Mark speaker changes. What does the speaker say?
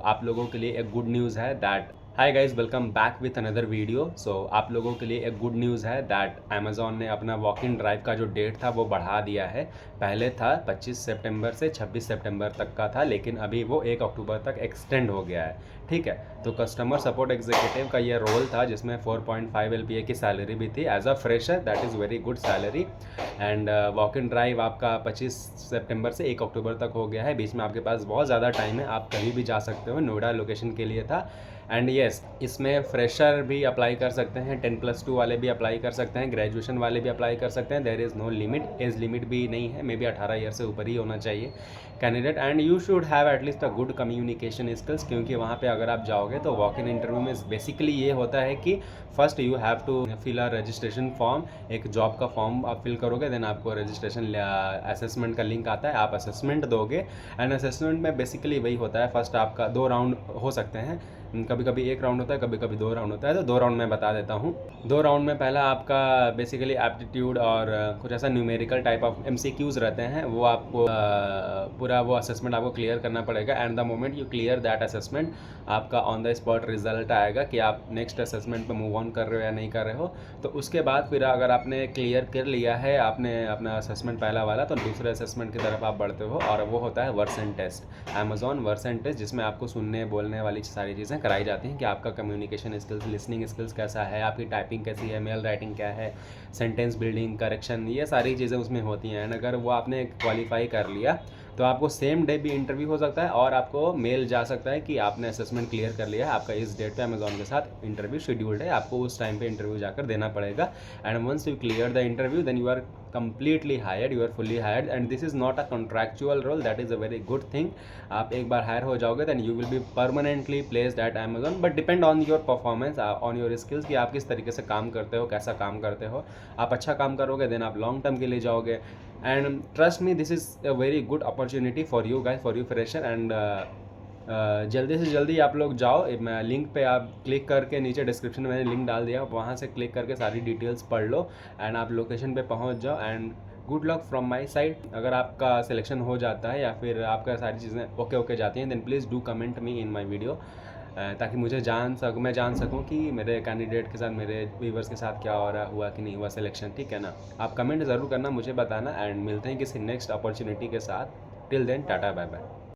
Speaker 1: आप लोगों के लिए एक गुड न्यूज़ है that hi guys, welcome back with another video. So आप लोगों के लिए एक गुड न्यूज़ है दैट अमेज़ॉन ने अपना वॉक इन ड्राइव का जो डेट था वो बढ़ा दिया है। पहले था 25 सितंबर से 26 सितंबर तक का था, लेकिन अभी वो 1 अक्टूबर तक एक्सटेंड हो गया है। ठीक है, तो कस्टमर सपोर्ट एग्जीक्यूटिव का ये रोल था जिसमें 4.5 LPA की सैलरी भी थी as a fresher. That is very good salary. And walk in drive आपका 25 सितंबर से 1 अक्टूबर तक हो गया है। बीच में आपके पास बहुत ज़्यादा टाइम है, आप कहीं भी जा सकते हो। नोएडा लोकेशन के लिए था। एंड येस, इसमें फ्रेशर भी अप्लाई कर सकते हैं, 10+2 वाले भी अप्लाई कर सकते हैं, ग्रेजुएशन वाले भी अप्लाई कर सकते हैं। There is no limit, age limit भी नहीं है। मे बी 18 ईयर से ऊपर ही होना चाहिए candidate. And you should have at least a good communication skills, क्योंकि वहाँ पे अगर आप जाओगे तो वॉक इन इंटरव्यू में बेसिकली ये होता है कि first you have to fill a registration form. एक जॉब का फॉर्म आप फिल करोगे, देन आपको रजिस्ट्रेशन असेसमेंट का लिंक आता है, आप असेसमेंट दोगे। एंड असेसमेंट में बेसिकली वही होता है, फर्स्ट आपका 2 राउंड हो सकते हैं, कभी कभी 1 राउंड होता है, कभी कभी 2 राउंड होता है। तो 2 राउंड मैं बता देता हूँ। 2 राउंड में पहला आपका बेसिकली एप्टीट्यूड और कुछ ऐसा न्यूमेरिकल टाइप ऑफ MCQs रहते हैं, वो आपको पूरा वो असेसमेंट आपको क्लियर करना पड़ेगा। And the moment you clear that assessment, आपका ऑन द स्पॉट रिजल्ट आएगा कि आप नेक्स्ट असेसमेंट पे मूव ऑन कर रहे हो या नहीं कर रहे हो। तो उसके बाद फिर अगर आपने क्लियर कर लिया है आपने अपना असेसमेंट पहला वाला, तो दूसरे असेसमेंट की तरफ आप बढ़ते हो, और वो होता है Versant test, Amazon Versant test, जिसमें आपको सुनने बोलने वाली सारी चीज़ें कराई जाती हैं कि आपका कम्युनिकेशन स्किल्स, लिसनिंग स्किल्स कैसा है, आपकी टाइपिंग कैसी है, मेल राइटिंग क्या है, सेंटेंस बिल्डिंग, करेक्शन, ये सारी चीज़ें उसमें होती हैं। एंड अगर वो आपने क्वालिफाई कर लिया तो आपको सेम डे भी इंटरव्यू हो सकता है, और आपको मेल जा सकता है कि आपने असेसमेंट क्लियर कर लिया है, आपका इस डेट पे अमेजॉन के साथ इंटरव्यू शेड्यूल्ड है, आपको उस टाइम पे इंटरव्यू जाकर देना पड़ेगा। And once you clear the interview, then you are completely hired, you are fully hired, and this is not a contractual role, that is a very good thing। आप एक बार higher हो जाओगे then you will be permanently placed at Amazon, but depend on your performance, on your skills, कि आप किस तरीके से काम करते हो, कैसा काम करते हो। आप अच्छा काम करोगे then आप लॉन्ग टर्म के लिए जाओगे। And trust me, this is a very good opportunity for you guys, for you fresher. And जल्दी से जल्दी आप लोग जाओ, मैं लिंक पे आप क्लिक करके, नीचे डिस्क्रिप्शन में मैंने लिंक डाल दिया, वहाँ से क्लिक करके सारी डिटेल्स पढ़ लो एंड आप लोकेशन पे पहुँच जाओ। And good luck from my side. अगर आपका सिलेक्शन हो जाता है या फिर आपका सारी चीज़ें ओके जाती हैं, then please do comment me in my video, ताकि मैं जान सकूं कि मेरे कैंडिडेट के साथ, मेरे व्यूवर्स के साथ क्या हो रहा, हुआ कि नहीं हुआ सिलेक्शन। ठीक है ना, आप कमेंट ज़रूर करना, मुझे बताना। एंड मिलते हैं किसी नेक्स्ट अपॉर्चुनिटी के साथ। Till then, tata bye bye.